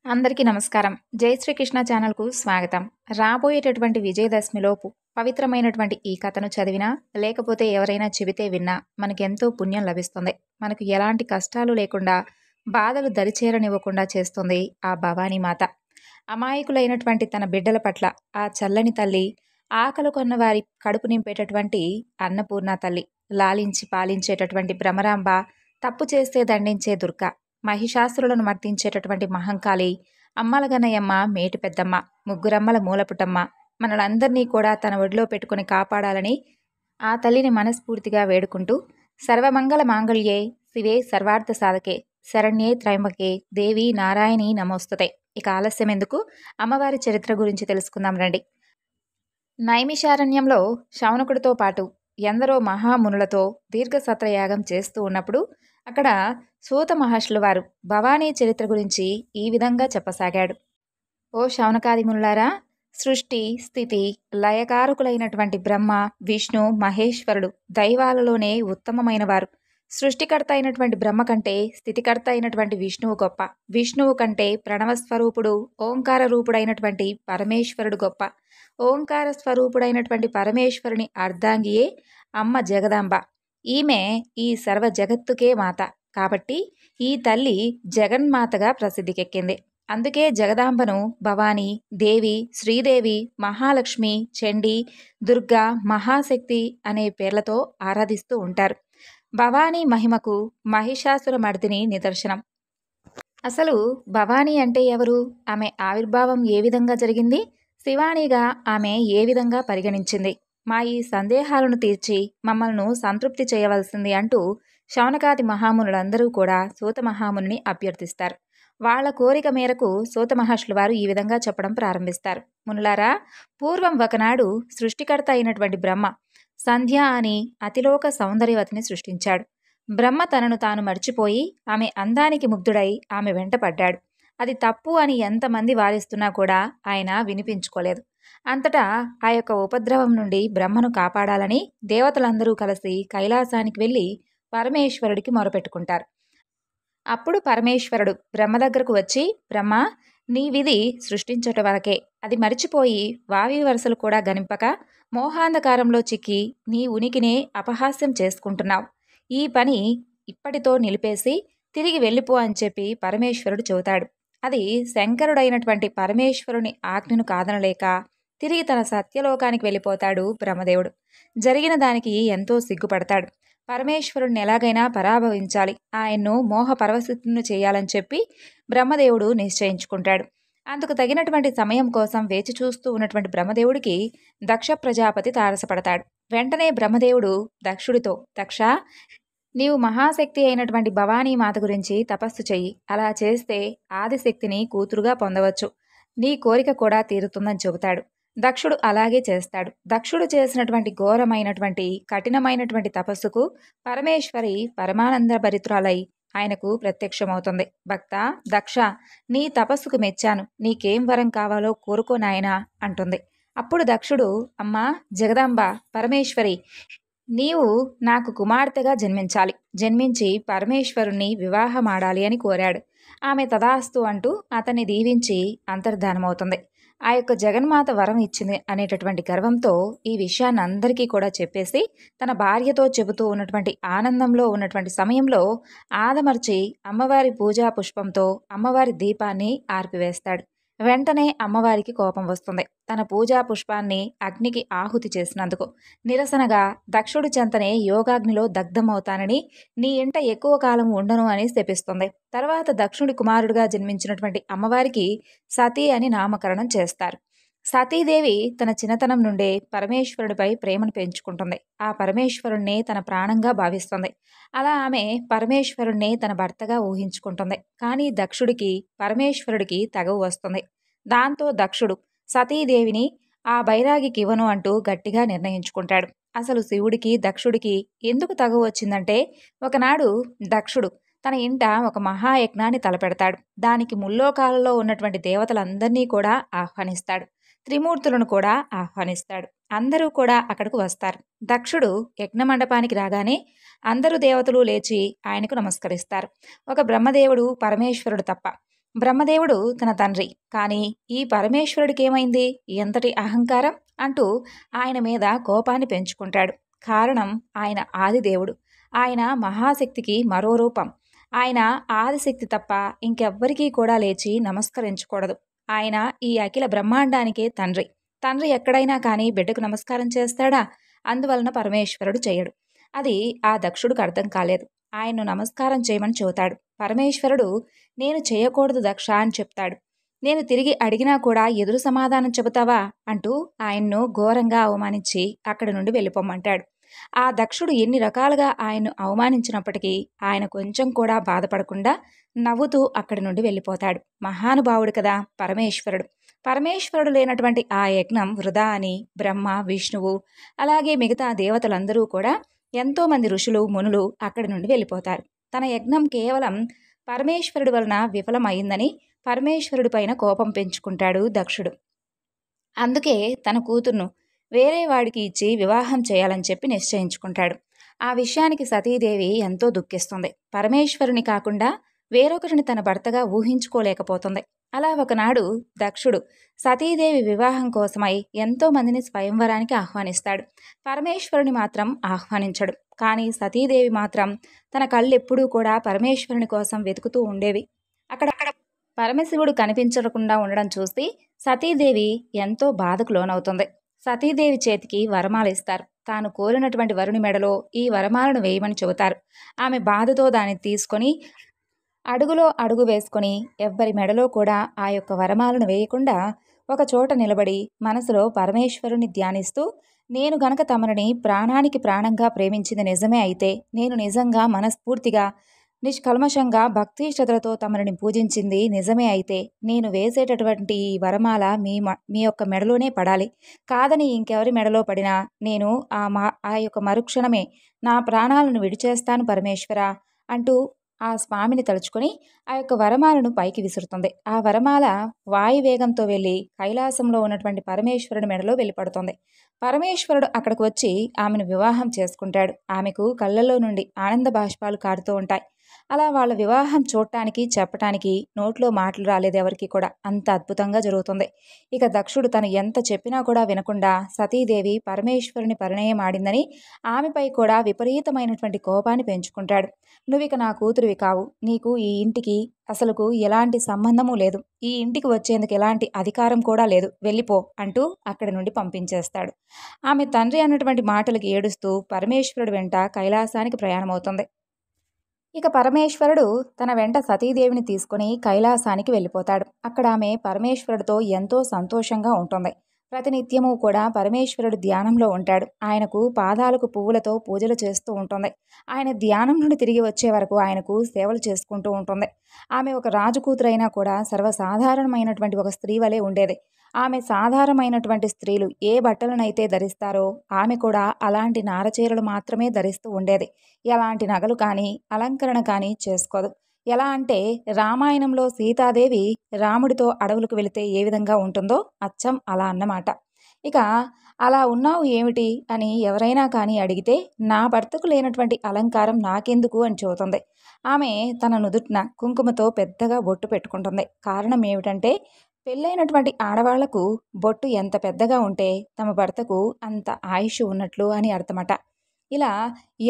అందరికీ నమస్కారం. జై శ్రీకృష్ణ ఛానల్‌కు స్వాగతం. రాబోయేటటువంటి విజయదశమిలో పవిత్రమైనటువంటి ఈ కథను చదివినా, లేకపోతే ఎవరైనా చెబితే విన్నా మనకెంతో పుణ్యం లభిస్తుంది. మనకు ఎలాంటి కష్టాలు లేకుండా, బాధలు దరిచేరనివ్వకుండా చేస్తుంది ఆ భవానీ మాత. అమాయకులైనటువంటి తన బిడ్డల పట్ల ఆ చల్లని తల్లి, ఆకలి కొన్న వారి కడుపు నింపేటటువంటి అన్నపూర్ణ తల్లి, లాలించి పాలించేటటువంటి భ్రమరాంబ, తప్పు చేస్తే దండించే దుర్గ, మహిషాసురులను మర్దించేటటువంటి మహంకాళి, అమ్మలగన్నయమ్మ, మేటి పెద్దమ్మ, ముగ్గురమ్మల మూలపుటమ్మ, మనలందరినీ కూడా తన ఒడిలో పెట్టుకుని కాపాడాలని ఆ తల్లిని మనస్ఫూర్తిగా వేడుకుంటూ, సర్వమంగళ మాంగళ్యే శివే సర్వార్థ సాధకే శరణ్యే త్రయంబకే దేవి నారాయణి నమోస్తుతే. ఇక ఆలస్యం ఎందుకు, అమ్మవారి చరిత్ర గురించి తెలుసుకుందాం రండి. నైమిషారణ్యంలో శౌనకుడితో పాటు ఎందరో మహామునులతో దీర్ఘసత్రయాగం చేస్తూ ఉన్నప్పుడు అక్కడ సూత మహర్షులు వారు భవానీ చరిత్ర గురించి ఈ విధంగా చెప్పసాగాడు. ఓ శౌనకాది మునులారా, సృష్టి స్థితి లయకారకులైనటువంటి బ్రహ్మ, విష్ణు, మహేశ్వరుడు దైవాలలోనే ఉత్తమమైన వారు. సృష్టికర్త అయినటువంటి బ్రహ్మ కంటే స్థితికర్త అయినటువంటి విష్ణువు గొప్ప. విష్ణువు కంటే ప్రణవస్వరూపుడు ఓంకార రూపుడైనటువంటి పరమేశ్వరుడు గొప్ప. ఓంకార స్వరూపుడైనటువంటి పరమేశ్వరుని అర్ధాంగియే అమ్మ జగదాంబ. ఈమె ఈ సర్వ జగత్తుకే మాత. కాబట్టి ఈ తల్లి జగన్మాతగా ప్రసిద్ధికెక్కింది. అందుకే జగదాంబను భవానీ, దేవి, శ్రీదేవి, మహాలక్ష్మి, చండీ, దుర్గా, మహాశక్తి అనే పేర్లతో ఆరాధిస్తూ ఉంటారు. భవానీ మహిమకు మహిషాసుర మర్దిని నిదర్శనం. అసలు భవానీ అంటే ఎవరు? ఆమె ఆవిర్భావం ఏ విధంగా జరిగింది? శివాణిగా ఆమె ఏ విధంగా పరిగణించింది? మా ఈ సందేహాలను తీర్చి మమ్మల్ని సంతృప్తి చేయవలసింది అంటూ శౌనకాది మహామునులందరూ కూడా సూత మహామునిని అభ్యర్థిస్తారు. వాళ్ల కోరిక మేరకు సూత మహర్షులు వారు ఈ విధంగా చెప్పడం ప్రారంభిస్తారు. మునులారా, పూర్వం ఒకనాడు సృష్టికర్త అయినటువంటి బ్రహ్మ సంధ్య అని అతిలోక సౌందర్యవతిని సృష్టించాడు. బ్రహ్మ తనను తాను మర్చిపోయి ఆమె అందానికి ముగ్ధుడై ఆమె వెంట పడ్డాడు. అది తప్పు అని ఎంతమంది వాదిస్తున్నా కూడా ఆయన వినిపించుకోలేదు. అంతటా ఆ యొక్క ఉపద్రవం నుండి బ్రహ్మను కాపాడాలని దేవతలందరూ కలిసి కైలాసానికి వెళ్ళి పరమేశ్వరుడికి మొరపెట్టుకుంటారు. అప్పుడు పరమేశ్వరుడు బ్రహ్మ దగ్గరకు వచ్చి, బ్రహ్మ, నీ విధి సృష్టించట వరకే. అది మరిచిపోయి వావి వరసలు కూడా గనింపక మోహాంధకారంలో చిక్కి నీ ఉనికినే అపహాస్యం చేసుకుంటున్నావు. ఈ పని ఇప్పటితో నిలిపేసి తిరిగి వెళ్ళిపో అని చెప్పి పరమేశ్వరుడు చెబుతాడు. అది శంకరుడైనటువంటి పరమేశ్వరుని ఆజ్ఞను కాదనలేక తిరిగి తన సత్యలోకానికి వెళ్ళిపోతాడు బ్రహ్మదేవుడు. జరిగిన దానికి ఎంతో సిగ్గుపడతాడు. పరమేశ్వరుడిని ఎలాగైనా పరాభవించాలి, ఆయన్ను మోహ పరవశితులను చేయాలని చెప్పి బ్రహ్మదేవుడు నిశ్చయించుకుంటాడు. అందుకు తగినటువంటి సమయం కోసం వేచి చూస్తూ ఉన్నటువంటి బ్రహ్మదేవుడికి దక్ష ప్రజాపతి తారసపడతాడు. వెంటనే బ్రహ్మదేవుడు దక్షుడితో, దక్ష, నీవు మహాశక్తి అయినటువంటి భవానీ మాత గురించి తపస్సు చెయ్యి. అలా చేస్తే ఆదిశక్తిని కూతురుగా పొందవచ్చు. నీ కోరిక కూడా తీరుతుందని చెబుతాడు. దక్షుడు అలాగే చేస్తాడు. దక్షుడు చేసినటువంటి ఘోరమైనటువంటి కఠినమైనటువంటి తపస్సుకు పరమేశ్వరి పరమానంద భరితురాలై ఆయనకు ప్రత్యక్షమవుతుంది. భక్త దక్ష, నీ తపస్సుకు మెచ్చాను. నీకేం వరం కావాలో కోరుకో నాయనా అంటుంది. అప్పుడు దక్షుడు, అమ్మా జగదాంబ, పరమేశ్వరి, నీవు నాకు కుమార్తెగా జన్మించాలి. జన్మించి పరమేశ్వరుణ్ణి వివాహమాడాలి అని కోరాడు. ఆమె తదాస్తు అంటూ అతన్ని దీవించి అంతర్ధానమవుతుంది. ఆ యొక్క జగన్మాత వరం ఇచ్చింది అనేటటువంటి గర్వంతో ఈ విషయాన్ని అందరికీ కూడా చెప్పేసి తన భార్యతో చెబుతూ ఉన్నటువంటి ఆనందంలో ఉన్నటువంటి సమయంలో ఆదమర్చి అమ్మవారి పూజా పుష్పంతో అమ్మవారి దీపాన్ని ఆర్పివేస్తాడు. వెంటనే అమ్మవారికి కోపం వస్తుంది. తన పూజా పుష్పాన్ని అగ్నికి ఆహుతి చేసినందుకు నిరసనగా దక్షుడి చెంతనే యోగాగ్నిలో దగ్ధమవుతానని, నీ ఇంట ఎక్కువ కాలం ఉండను అని శపిస్తుంది. తర్వాత దక్షుడి కుమారుడిగా జన్మించినటువంటి అమ్మవారికి సతీ అని నామకరణం చేస్తారు. సతీదేవి తన చిన్నతనం నుండే పరమేశ్వరుడిపై ప్రేమను పెంచుకుంటుంది. ఆ పరమేశ్వరుణ్ణి తన ప్రాణంగా భావిస్తుంది. అలా ఆమె పరమేశ్వరుణ్ణి తన భర్తగా ఊహించుకుంటుంది. కానీ దక్షుడికి పరమేశ్వరుడికి తగవు వస్తుంది. దాంతో దక్షుడు సతీదేవిని ఆ బైరాగికి ఇవ్వను అంటూ గట్టిగా నిర్ణయించుకుంటాడు. అసలు శివుడికి దక్షుడికి ఎందుకు తగవు వచ్చిందంటే, ఒకనాడు దక్షుడు తన ఇంట ఒక మహాయజ్ఞాన్ని తలపెడతాడు. దానికి ముల్లోకాలలో ఉన్నటువంటి దేవతలందరినీ కూడా ఆహ్వానిస్తాడు. త్రిమూర్తులను కూడా ఆహ్వానిస్తాడు. అందరూ కూడా అక్కడకు వస్తారు. దక్షుడు యజ్ఞ మండపానికి రాగానే అందరూ దేవతలు లేచి ఆయనకు నమస్కరిస్తారు. ఒక బ్రహ్మదేవుడు, పరమేశ్వరుడు తప్ప. బ్రహ్మదేవుడు తన తండ్రి, కానీ ఈ పరమేశ్వరుడికేమైంది? ఎంతటి అహంకారం అంటూ ఆయన మీద కోపాన్ని పెంచుకుంటాడు. కారణం, ఆయన ఆదిదేవుడు. ఆయన మహాశక్తికి మరో రూపం. ఆయన ఆదిశక్తి తప్ప ఇంకెవ్వరికీ కూడా లేచి నమస్కరించకూడదు. ఆయన ఈ అఖిల బ్రహ్మాండానికే తండ్రి. తండ్రి ఎక్కడైనా కానీ బిడ్డకు నమస్కారం చేస్తాడా? అందువలన పరమేశ్వరుడు చేయడు. అది ఆ దక్షుడికి అర్థం కాలేదు. ఆయన్ను నమస్కారం చేయమని చెబుతాడు. పరమేశ్వరుడు, నేను చేయకూడదు దక్ష అని చెప్తాడు. నేను తిరిగి అడిగినా కూడా ఎదురు సమాధానం చెబుతావా అంటూ ఆయన్ను ఘోరంగా అవమానించి అక్కడి నుండి వెళ్ళిపోమ్మంటాడు. ఆ దక్షుడు ఎన్ని రకాలుగా ఆయన్ను అవమానించినప్పటికీ ఆయన కొంచెం కూడా బాధపడకుండా నవ్వుతూ అక్కడి నుండి వెళ్ళిపోతాడు. మహానుభావుడు కదా పరమేశ్వరుడు. పరమేశ్వరుడు లేనటువంటి ఆ యజ్ఞం వృధా అని బ్రహ్మ, విష్ణువు, అలాగే మిగతా దేవతలందరూ కూడా, ఎంతోమంది ఋషులు, మునులు అక్కడి నుండి వెళ్ళిపోతారు. తన యజ్ఞం కేవలం పరమేశ్వరుడి వలన విఫలమైందని పరమేశ్వరుడి పైన కోపం పెంచుకుంటాడు దక్షుడు. అందుకే తన కూతుర్ను వేరే వాడికి ఇచ్చి వివాహం చేయాలని చెప్పి నిశ్చయించుకుంటాడు. ఆ విషయానికి సతీదేవి ఎంతో దుఃఖిస్తుంది. పరమేశ్వరుని కాకుండా వేరొకరిని తన భర్తగా ఊహించుకోలేకపోతుంది. అలా ఒకనాడు దక్షుడు సతీదేవి వివాహం కోసమై ఎంతో మందిని స్వయంవరానికి ఆహ్వానిస్తాడు. పరమేశ్వరుని మాత్రం ఆహ్వానించడు. కానీ సతీదేవి మాత్రం తన కళ్ళెప్పుడూ కూడా పరమేశ్వరుని కోసం వెతుకుతూ ఉండేవి. అక్కడ పరమశివుడు కనిపించకుండా ఉండడం చూసి సతీదేవి ఎంతో బాధకు లోనవుతుంది. సతీదేవి చేతికి వరమాల ఇస్తారు. తాను కోరినటువంటి వరుని మెడలో ఈ వరమాలను వేయమని చెబుతారు. ఆమె బాధతో దాన్ని తీసుకొని అడుగులో అడుగు వేసుకొని ఎవ్వరి మెడలో కూడా ఆ యొక్క వరమాలను వేయకుండా ఒక చోట నిలబడి మనసులో పరమేశ్వరుని ధ్యానిస్తూ, నేను గనక తమని ప్రాణానికి ప్రాణంగా ప్రేమించింది నిజమే అయితే, నేను నిజంగా మనస్ఫూర్తిగా నిష్కల్మషంగా భక్తి శ్రద్ధలతో తమని పూజించింది నిజమే అయితే, నేను వేసేటటువంటి ఈ వరమాల మీ యొక్క మెడలోనే పడాలి. కాదని ఇంకెవరి మెడలో పడినా నేను ఆ యొక్క మరుక్షణమే నా ప్రాణాలను విడిచేస్తాను పరమేశ్వర అంటూ ఆ స్వామిని తలుచుకొని ఆ యొక్క వరమాలను పైకి విసురుతుంది. ఆ వరమాల వాయువేగంతో వెళ్ళి కైలాసంలో ఉన్నటువంటి పరమేశ్వరుడి మెడలో వెళ్ళిపడుతుంది. పరమేశ్వరుడు అక్కడికి వచ్చి ఆమెను వివాహం చేసుకుంటాడు. ఆమెకు కళ్ళల్లో నుండి ఆనంద బాష్పాలు కారుతూ ఉంటాయి. అలా వాళ్ళ వివాహం చూడటానికి, చెప్పటానికి నోట్లో మాటలు రాలేదు ఎవరికి కూడా. అంత అద్భుతంగా జరుగుతుంది. ఇక దక్షుడు తను ఎంత చెప్పినా కూడా వినకుండా సతీదేవి పరమేశ్వరుని పరిణయం ఆడిందని ఆమెపై కూడా విపరీతమైనటువంటి కోపాన్ని పెంచుకుంటాడు. నువ్విక నా కూతురివి కావు. నీకు ఈ ఇంటికి అసలుకు ఎలాంటి సంబంధము లేదు. ఈ ఇంటికి వచ్చేందుకు ఎలాంటి అధికారం కూడా లేదు. వెళ్ళిపో అంటూ అక్కడి నుండి పంపించేస్తాడు. ఆమె తండ్రి అన్నటువంటి మాటలకు ఏడుస్తూ పరమేశ్వరుడు వెంట కైలాసానికి ప్రయాణమవుతుంది. ఇక పరమేశ్వరుడు తన వెంట సతీదేవిని తీసుకుని కైలాసానికి వెళ్ళిపోతాడు. అక్కడ ఆమె పరమేశ్వరుడితో ఎంతో సంతోషంగా ఉంటుంది. ప్రతినిత్యము కూడా పరమేశ్వరుడు ధ్యానంలో ఉంటాడు. ఆయనకు పాదాలకు పువ్వులతో పూజలు చేస్తూ ఉంటుంది. ఆయన ధ్యానం నుండి తిరిగి వచ్చే వరకు ఆయనకు సేవలు చేసుకుంటూ ఉంటుంది. ఆమె ఒక రాజుకూతురైనా కూడా సర్వసాధారణమైనటువంటి ఒక స్త్రీ వలె ఉండేది. ఆమె సాధారణమైనటువంటి స్త్రీలు ఏ బట్టలనైతే ధరిస్తారో ఆమె కూడా అలాంటి నారచీరలు మాత్రమే ధరిస్తూ ఉండేది. ఎలాంటి నగలు కానీ అలంకరణ కానీ చేసుకోదు. ఎలా అంటే రామాయణంలో సీతాదేవి రాముడితో అడవులకు వెళితే ఏ విధంగా ఉంటుందో అచ్చం అలా అన్నమాట. ఇక అలా ఉన్నావు ఏమిటి అని ఎవరైనా కానీ అడిగితే, నా భర్తకు లేనటువంటి అలంకారం నాకెందుకు అని చెబుతుంది. ఆమె తన నుదుటిన కుంకుమతో పెద్దగా బొట్టు పెట్టుకుంటుంది. కారణం ఏమిటంటే, పెళ్ళైనటువంటి ఆడవాళ్లకు బొట్టు ఎంత పెద్దగా ఉంటే తమ భర్తకు అంత ఆయుష్ ఉన్నట్లు అని అర్థమట. ఇలా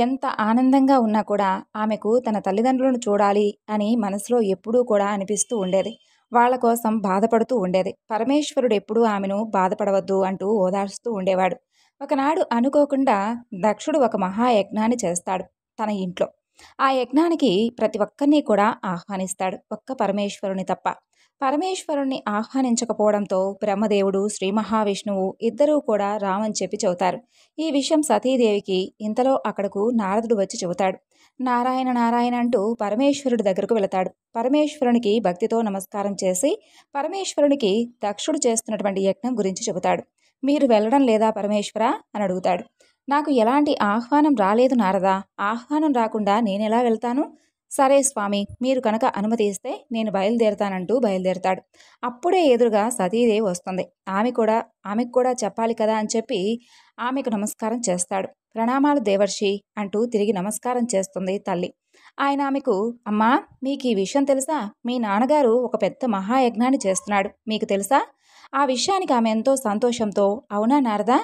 ఎంత ఆనందంగా ఉన్నా కూడా ఆమెకు తన తల్లిదండ్రులను చూడాలి అని మనసులో ఎప్పుడూ కూడా అనిపిస్తూ ఉండేది. వాళ్ళ కోసం బాధపడుతూ ఉండేది. పరమేశ్వరుడు ఎప్పుడూ ఆమెను బాధపడవద్దు అంటూ ఓదార్స్తూ ఉండేవాడు. ఒకనాడు అనుకోకుండా దక్షుడు ఒక మహాయజ్ఞాన్ని చేస్తాడు తన ఇంట్లో. ఆ యజ్ఞానికి ప్రతి ఒక్కరిని కూడా ఆహ్వానిస్తాడు, ఒక్క పరమేశ్వరుని తప్ప. పరమేశ్వరుణ్ణి ఆహ్వానించకపోవడంతో బ్రహ్మదేవుడు, శ్రీ మహావిష్ణువు ఇద్దరూ కూడా రామని చెప్పి చెబుతారు. ఈ విషయం సతీదేవికి. ఇంతలో అక్కడకు నారదుడు వచ్చి చెబుతాడు. నారాయణ నారాయణ అంటూ పరమేశ్వరుడి దగ్గరకు వెళతాడు. పరమేశ్వరునికి భక్తితో నమస్కారం చేసి పరమేశ్వరునికి దక్షుడు చేస్తున్నటువంటి యజ్ఞం గురించి చెబుతాడు. మీరు వెళ్ళడం లేదా పరమేశ్వర అని అడుగుతాడు. నాకు ఎలాంటి ఆహ్వానం రాలేదు నారదా. ఆహ్వానం రాకుండా నేనెలా వెళ్తాను? సరే స్వామి, మీరు కనుక అనుమతి ఇస్తే నేను బయలుదేరతానంటూ బయలుదేరతాడు. అప్పుడే ఎదురుగా సతీదేవి వస్తుంది. ఆమెకు కూడా చెప్పాలి కదా అని చెప్పి ఆమెకు నమస్కారం చేస్తాడు. ప్రణామాలు దేవర్షి అంటూ తిరిగి నమస్కారం చేస్తుంది తల్లి. ఆయన ఆమెకు, అమ్మా, మీకు ఈ విషయం తెలుసా? మీ నాన్నగారు ఒక పెద్ద మహాయజ్ఞాన్ని చేస్తున్నాడు, మీకు తెలుసా? ఆ విషయానికి ఆమె ఎంతో సంతోషంతో, అవునా నారదా?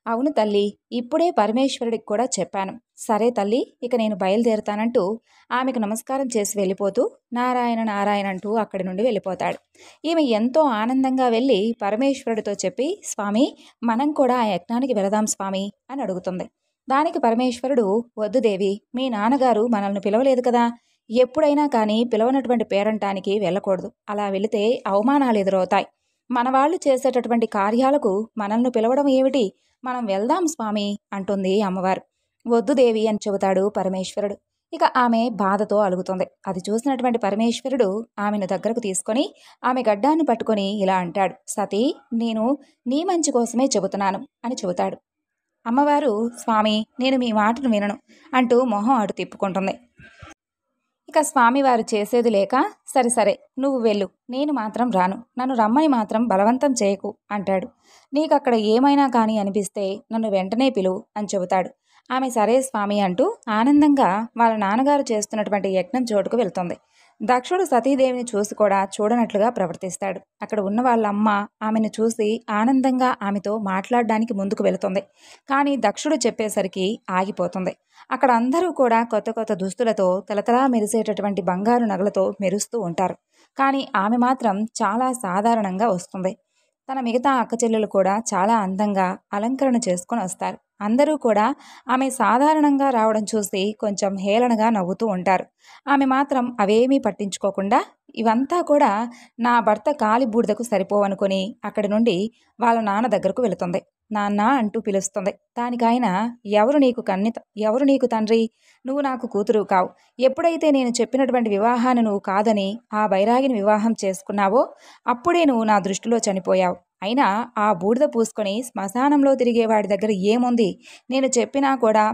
అవును తల్లి, ఇప్పుడే పరమేశ్వరుడికి కూడా చెప్పాను. సరే తల్లి, ఇక నేను బయలుదేరుతానంటూ ఆమెకు నమస్కారం చేసి వెళ్ళిపోతూ నారాయణ నారాయణ అంటూ అక్కడి నుండి వెళ్ళిపోతాడు. ఈమె ఎంతో ఆనందంగా వెళ్ళి పరమేశ్వరుడితో చెప్పి, స్వామి, మనం కూడా ఆ యజ్ఞానికి వెళదాం స్వామి అని అడుగుతుంది. దానికి పరమేశ్వరుడు, వద్దు దేవి, మీ నాన్నగారు మనల్ని పిలవలేదు కదా. ఎప్పుడైనా కానీ పిలవనటువంటి పేరంటానికి వెళ్ళకూడదు. అలా వెళితే అవమానాలు ఎదురవుతాయి. మన వాళ్ళు చేసేటటువంటి కార్యాలకు మనల్ని పిలవడం ఏమిటి? మనం వెళ్దాం స్వామి అంటుంది అమ్మవారు. వద్దు దేవి అని చెబుతాడు పరమేశ్వరుడు. ఇక ఆమె బాధతో అలుగుతుంది. అది చూసినటువంటి పరమేశ్వరుడు ఆమెను దగ్గరకు తీసుకొని ఆమె గడ్డాన్ని పట్టుకొని ఇలా అంటాడు, సతీ, నేను నీ మంచి కోసమే చెబుతున్నాను అని చెబుతాడు. అమ్మవారు, స్వామి, నేను మీ మాటను వినను అంటూ మొహం అటు తిప్పుకుంటుంది. ఇక స్వామివారు చేసేది లేక, సరే సరే, నువ్వు వెళ్ళు, నేను మాత్రం రాను, నన్ను రమ్మని మాత్రం బలవంతం చేయకు అంటాడు. నీకక్కడ ఏమైనా కానీ అనిపిస్తే నన్ను వెంటనే పిలువు అని చెబుతాడు. ఆమె సరే స్వామి అంటూ ఆనందంగా వాళ్ళ నాన్నగారు చేస్తున్నటువంటి యజ్ఞం చోటుకు వెళ్తుంది. దక్షుడు సతీదేవిని చూసి కూడా చూడనట్లుగా ప్రవర్తిస్తాడు. అక్కడ ఉన్న వాళ్ళ అమ్మ ఆమెను చూసి ఆనందంగా ఆమెతో మాట్లాడడానికి ముందుకు వెళుతుంది. కానీ దక్షుడు చెప్పేసరికి ఆగిపోతుంది. అక్కడ అందరూ కూడా కొత్త కొత్త దుస్తులతో తలతలా మెరిసేటటువంటి బంగారు నగలతో మెరుస్తూ ఉంటారు. కానీ ఆమె మాత్రం చాలా సాధారణంగా వస్తుంది. తన మిగతా అక్కచెల్లెలు కూడా చాలా అందంగా అలంకరణ చేసుకొని వస్తారు. అందరూ కూడా ఆమె సాధారణంగా రావడం చూసి కొంచెం హేళనగా నవ్వుతూ ఉంటారు. ఆమె మాత్రం అవేమీ పట్టించుకోకుండా, ఇవంతా కూడా నా భర్త కాలి బూడిదకు సరిపోవనుకొని అక్కడి నుండి వాళ్ళ నాన్న దగ్గరకు వెళుతుంది. నాన్న అంటూ పిలుస్తుంది. దానికాయన, ఎవరు నీకు తండ్రి? నువ్వు నాకు కూతురు కావు. ఎప్పుడైతే నేను చెప్పినటువంటి వివాహాన్ని నువ్వు కాదని ఆ బైరాగిని వివాహం చేసుకున్నావో అప్పుడే నువ్వు నా దృష్టిలో చనిపోయావు. అయినా ఆ బూడిద పూసుకొని శ్మశానంలో తిరిగేవాడి దగ్గర ఏముంది? నేను చెప్పినా కూడా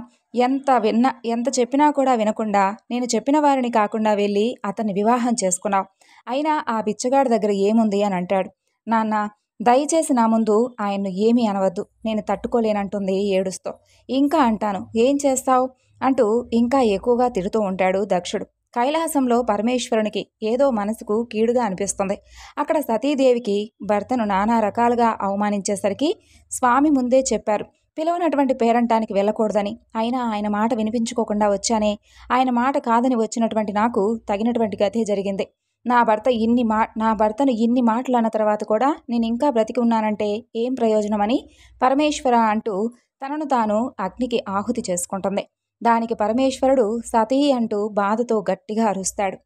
ఎంత చెప్పినా కూడా వినకుండా నేను చెప్పిన వారిని కాకుండా వెళ్ళి అతన్ని వివాహం చేసుకున్నావు. అయినా ఆ బిచ్చగాడి దగ్గర ఏముంది అని అంటాడు. నాన్న, దయచేసి నా ముందు ఆయన్ను ఏమీ అనవద్దు, నేను తట్టుకోలేనంటుంది ఏడుస్తూ. ఇంకా అంటాను, ఏం చేస్తావు అంటూ ఇంకా ఎక్కువగా తిడుతూ ఉంటాడు దక్షుడు. కైలాసంలో పరమేశ్వరునికి ఏదో మనసుకు కీడుగా అనిపిస్తుంది. అక్కడ సతీదేవికి భర్తను నానా రకాలుగా అవమానించేసరికి స్వామి ముందే చెప్పారు, పిలవనటువంటి పేరంటానికి వెళ్ళకూడదని. అయినా ఆయన మాట వినిపించుకోకుండా వచ్చానే. ఆయన మాట కాదని వచ్చినటువంటి నాకు తగినటువంటి గతే జరిగింది. నా భర్తను ఇన్ని మాటలు అన్న తర్వాత కూడా నేను ఇంకా బ్రతికి ఉన్నానంటే ఏం ప్రయోజనమని పరమేశ్వర అంటూ తనను తాను అగ్నికి ఆహుతి చేసుకుంటుంది. దానికి పరమేశ్వరుడు సతీ అంటూ బాధతో గట్టిగా అరుస్తాడు.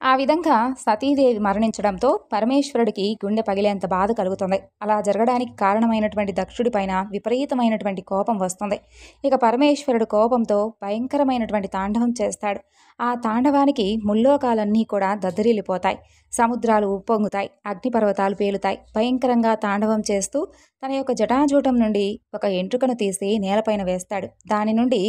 ఆ విధంగా సతీదేవి మరణించడంతో పరమేశ్వరుడికి గుండె పగిలేంత బాధ కలుగుతుంది. అలా జరగడానికి కారణమైనటువంటి దక్షుడి పైన విపరీతమైనటువంటి కోపం వస్తుంది. ఇక పరమేశ్వరుడు కోపంతో భయంకరమైనటువంటి తాండవం చేస్తాడు. ఆ తాండవానికి ముల్లోకాలన్నీ కూడా దద్దరిల్లిపోతాయి. సముద్రాలు ఉప్పొంగుతాయి, అగ్నిపర్వతాలు పేలుతాయి. భయంకరంగా తాండవం చేస్తూ తన యొక్క జటాజూటం నుండి ఒక ఎంట్రుకను తీసి నేలపైన వేస్తాడు. దాని నుండి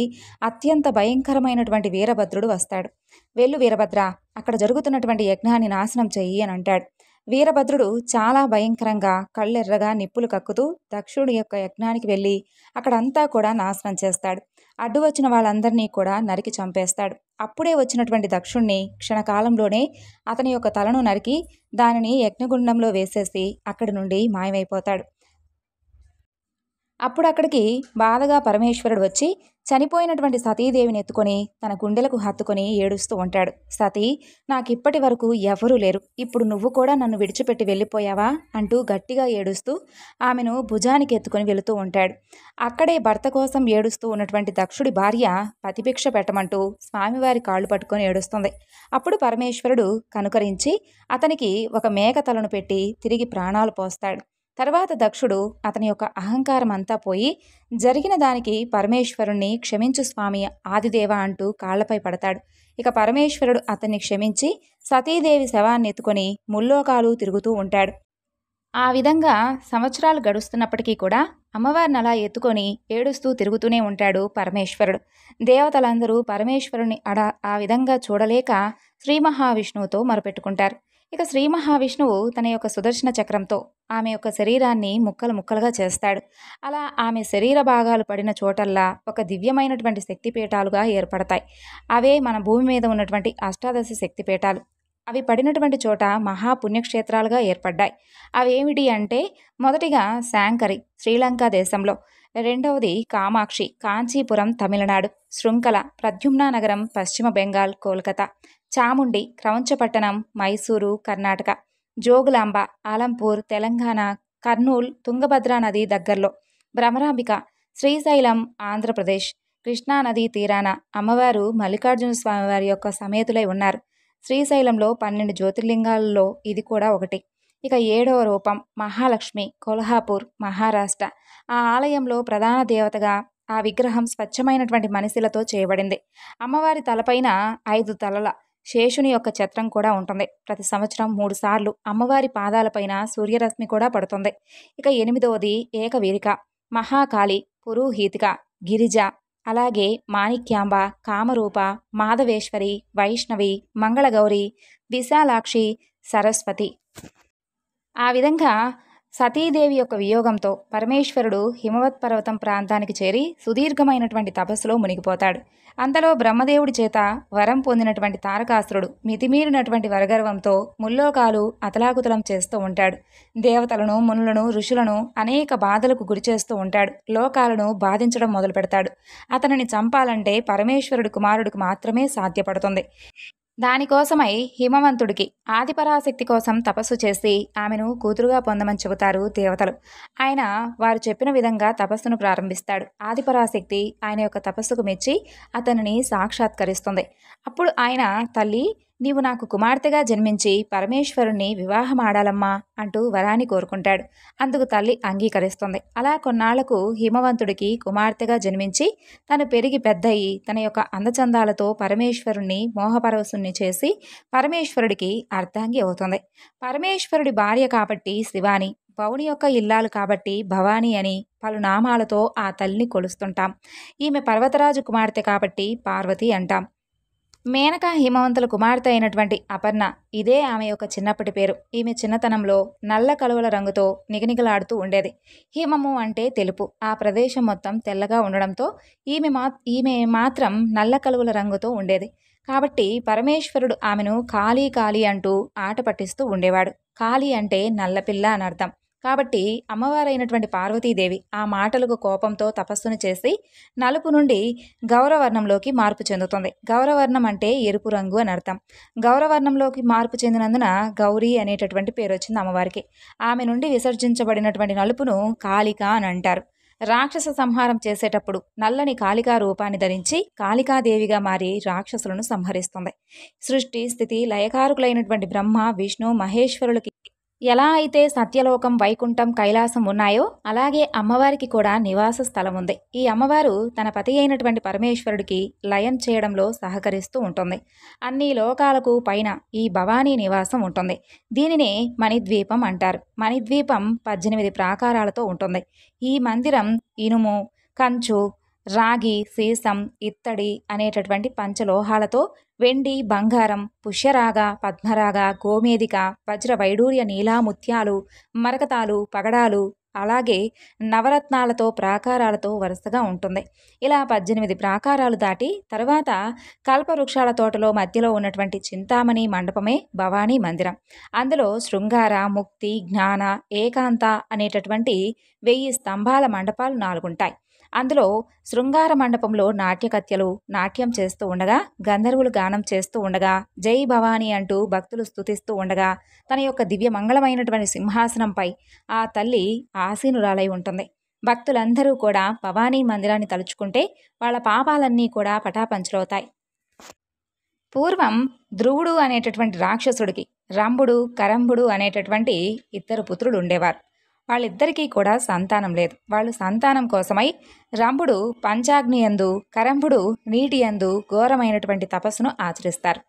అత్యంత భయంకరమైనటువంటి వీరభద్రుడు వస్తాడు. వెళ్ళు వీరభద్ర, అక్కడ జరుగుతున్నటువంటి యజ్ఞాన్ని నాశనం చెయ్యి అని అంటాడు. వీరభద్రుడు చాలా భయంకరంగా కళ్ళెర్రగా నిప్పులు కక్కుతూ దక్షుడి యొక్క యజ్ఞానికి వెళ్ళి అక్కడంతా కూడా నాశనం చేస్తాడు. అడ్డు వచ్చిన వాళ్ళందరినీ కూడా నరికి చంపేస్తాడు. అప్పుడే వచ్చినటువంటి దక్షుణ్ణి క్షణకాలంలోనే అతని యొక్క తలను నరికి దానిని యజ్ఞగుండంలో వేసేసి అక్కడి నుండి మాయమైపోతాడు. అప్పుడు అక్కడికి బాధగా పరమేశ్వరుడు వచ్చి చనిపోయినటువంటి సతీదేవిని ఎత్తుకొని తన గుండెలకు హత్తుకొని ఏడుస్తూ ఉంటాడు. సతీ, నాకిప్పటి వరకు ఎవరూ లేరు, ఇప్పుడు నువ్వు కూడా నన్ను విడిచిపెట్టి వెళ్ళిపోయావా అంటూ గట్టిగా ఏడుస్తూ ఆమెను భుజానికి ఎత్తుకొని వెళుతూ ఉంటాడు. అక్కడే భర్త కోసం ఏడుస్తూ ఉన్నటువంటి దక్షుడి భార్య పతిభిక్ష పెట్టమంటూ స్వామివారి కాళ్ళు పట్టుకొని ఏడుస్తుంది. అప్పుడు పరమేశ్వరుడు కనుకరించి అతనికి ఒక మేక తలను పెట్టి తిరిగి ప్రాణాలు పోస్తాడు. తర్వాత దక్షుడు అతని యొక్క అహంకారం అంతా పోయి జరిగిన దానికి పరమేశ్వరుణ్ణి క్షమించు స్వామి ఆదిదేవ అంటూ కాళ్లపై పడతాడు. ఇక పరమేశ్వరుడు అతన్ని క్షమించి సతీదేవి శవాన్ని ఎత్తుకొని ముల్లోకాలు తిరుగుతూ ఉంటాడు. ఆ విధంగా సంవత్సరాలు గడుస్తున్నప్పటికీ కూడా అమ్మవారిని అలా ఎత్తుకొని ఏడుస్తూ తిరుగుతూనే ఉంటాడు పరమేశ్వరుడు. దేవతలందరూ పరమేశ్వరుని ఆ విధంగా చూడలేక శ్రీ మహావిష్ణువుతో మొరపెట్టుకుంటారు. ఇక శ్రీ మహావిష్ణువు తన యొక్క సుదర్శన చక్రంతో ఆమె యొక్క శరీరాన్ని ముక్కలు ముక్కలుగా చేస్తాడు. అలా ఆమె శరీర భాగాలు పడిన చోటల్లా ఒక దివ్యమైనటువంటి శక్తిపీఠాలుగా ఏర్పడతాయి. అవే మన భూమి మీద ఉన్నటువంటి అష్టాదశ శక్తిపీఠాలు. అవి పడినటువంటి చోట మహాపుణ్యక్షేత్రాలుగా ఏర్పడ్డాయి. అవేమిటి అంటే, మొదటిగా శాంకరి శ్రీలంక దేశంలో, రెండవది కామాక్షి కాంచీపురం తమిళనాడు, శృంఖల ప్రద్యుమ్న నగరం పశ్చిమ బెంగాల్ కోల్కతా, చాముండి క్రౌంచపట్టణం మైసూరు కర్ణాటక, జోగులాంబ ఆలంపూర్ తెలంగాణ, కర్నూల్ తుంగభద్రా నది దగ్గరలో, భ్రమరాంబిక శ్రీశైలం ఆంధ్రప్రదేశ్, కృష్ణానది తీరాన అమ్మవారు మల్లికార్జున స్వామివారి యొక్క సమేతులై ఉన్నారు. శ్రీశైలంలో 12 జ్యోతిర్లింగాలలో ఇది కూడా ఒకటి. ఇక 7వ రూపం మహాలక్ష్మి కొల్హాపూర్ మహారాష్ట్ర. ఆ ఆలయంలో ప్రధాన దేవతగా ఆ విగ్రహం స్వచ్ఛమైనటువంటి మనిషిలతో చేయబడింది. అమ్మవారి తలపైన 5 తలల శేషుని యొక్క ఛత్రం కూడా ఉంటుంది. ప్రతి సంవత్సరం 3 సార్లు అమ్మవారి పాదాలపైన సూర్యరశ్మి కూడా పడుతుంది. ఇక 8వది ఏకవీరిక మహాకాళి పురోహితిక గిరిజ, అలాగే మాణిక్యాంబ కామరూప మాధవేశ్వరి వైష్ణవి మంగళగౌరి విశాలాక్షి సరస్వతి. ఆ విధంగా సతీదేవి యొక్క వియోగంతో పరమేశ్వరుడు హిమవత్ పర్వతం ప్రాంతానికి చేరి సుదీర్ఘమైనటువంటి తపస్సులో మునిగిపోతాడు. అంతలో బ్రహ్మదేవుడి చేత వరం పొందినటువంటి తారకాసురుడు మితిమీరినటువంటి వరగర్వంతో ముల్లోకాలు అతలాకుతలం చేస్తూ ఉంటాడు. దేవతలను మునులను ఋషులను అనేక బాధలకు గురిచేస్తూ ఉంటాడు. లోకాలను బాధించడం మొదలు పెడతాడు. అతనిని చంపాలంటే పరమేశ్వరుడి కుమారుడికి మాత్రమే సాధ్యపడుతుంది. దానికోసమై హిమవంతుడికి ఆదిపరాశక్తి కోసం తపస్సు చేసి ఆమెను కూతురుగా పొందమని చెబుతారు దేవతలు. ఆయన వారు చెప్పిన విధంగా తపస్సును ప్రారంభిస్తాడు. ఆదిపరాశక్తి ఆయన యొక్క తపస్సుకు మెచ్చి అతనిని సాక్షాత్కరిస్తుంది. అప్పుడు ఆయన, తల్లి నీవు నాకు కుమార్తెగా జన్మించి పరమేశ్వరుణ్ణి వివాహమాడాలమ్మా అంటూ వరాన్ని కోరుకుంటాడు. అందుకు తల్లి అంగీకరిస్తుంది. అలా కొన్నాళ్లకు హిమవంతుడికి కుమార్తెగా జన్మించి తను పెరిగి పెద్దయి తన యొక్క అందచందాలతో పరమేశ్వరుణ్ణి మోహపరవశుణ్ణి చేసి పరమేశ్వరుడికి అర్ధాంగి అవుతుంది. పరమేశ్వరుడి భార్య కాబట్టి శివాని, పౌని యొక్క ఇల్లాలు కాబట్టి భవానీ అని పలు నామాలతో ఆ తల్లిని కొలుస్తుంటాం. ఈమె పర్వతరాజు కుమార్తె కాబట్టి పార్వతి అంటాం. మేనక హిమవంతుల కుమార్తె అయినటువంటి అపర్ణ, ఇదే ఆమె యొక్క చిన్నప్పటి పేరు. ఈమె చిన్నతనంలో నల్ల కలువల రంగుతో నిగనిగలాడుతూ ఉండేది. హిమము అంటే తెలుపు, ఆ ప్రదేశం మొత్తం తెల్లగా ఉండడంతో ఈమె మాత్రం నల్ల కలువల రంగుతో ఉండేది. కాబట్టి పరమేశ్వరుడు ఆమెను కాళీ కాళీ అంటూ ఆట పట్టిస్తూ ఉండేవాడు. కాళీ అంటే నల్లపిల్ల అని అర్థం. కాబట్టి అమ్మవారైనటువంటి పార్వతీదేవి ఆ మాటలకు కోపంతో తపస్సును చేసి నలుపు నుండి గౌరవర్ణంలోకి మార్పు చెందుతుంది. గౌరవర్ణం అంటే ఎరుపు రంగు అని అర్థం. గౌరవర్ణంలోకి మార్పు చెందినందున గౌరీ అనేటటువంటి పేరు వచ్చింది అమ్మవారికి. ఆమె నుండి విసర్జించబడినటువంటి నలుపును కాళిక అని అంటారు. రాక్షస సంహారం చేసేటప్పుడు నల్లని కాళికా రూపాన్ని ధరించి కాళికాదేవిగా మారి రాక్షసులను సంహరిస్తుంది. సృష్టి స్థితి లయకారకులైనటువంటి బ్రహ్మ విష్ణు మహేశ్వరులకి ఎలా అయితే సత్యలోకం వైకుంఠం కైలాసం ఉన్నాయో అలాగే అమ్మవారికి కూడా నివాస స్థలం ఉంది. ఈ అమ్మవారు తన పతి అయినటువంటి పరమేశ్వరుడికి లయం చేయడంలో సహకరిస్తూ ఉంటుంది. అన్ని లోకాలకు పైన ఈ భవానీ నివాసం ఉంటుంది. దీనినే మణిద్వీపం అంటారు. మణిద్వీపం 18 ప్రాకారాలతో ఉంటుంది. ఈ మందిరం ఇనుము కంచు రాగి సీసం ఇత్తడి అనేటటువంటి పంచలోహాలతో వెండి బంగారం పుష్యరాగ పద్మరాగ గోమేదిక వజ్ర వైడూర్య నీలాముత్యాలు మరకతాలు పగడాలు అలాగే నవరత్నాలతో ప్రాకారాలతో వరుసగా ఉంటుంది. ఇలా 18 ప్రాకారాలు దాటి తర్వాత కల్పవృక్షాల తోటలో మధ్యలో ఉన్నటువంటి చింతామణి మండపమే భవానీ మందిరం. అందులో శృంగార ముక్తి జ్ఞాన ఏకాంత అనేటటువంటి 1000 స్తంభాల మండపాలు 4 ఉంటాయి. అందులో శృంగార మండపంలో నాట్యకత్యలు నాట్యం చేస్తూ ఉండగా గంధర్వులు గానం చేస్తూ ఉండగా జై భవానీ అంటూ భక్తులు స్తుతిస్తూ ఉండగా తన యొక్క దివ్య మంగళమైనటువంటి సింహాసనంపై ఆ తల్లి ఆసీనురాలై ఉంటుంది. భక్తులందరూ కూడా భవానీ మందిరాన్ని తలుచుకుంటే వాళ్ళ పాపాలన్నీ కూడా పటాపంచలవుతాయి. పూర్వం ధ్రువుడు అనేటటువంటి రాక్షసుడికి రంభుడు కరంభుడు అనేటటువంటి 2 పుత్రులు ఉండేవారు. వాళ్ళిద్దరికీ కూడా సంతానం లేదు. వాళ్ళు సంతానం కోసమై రంభుడు పంచాగ్ని యందు కరంభుడు నీటి యందు ఘోరమైనటువంటి తపస్సును ఆచరిస్తారు.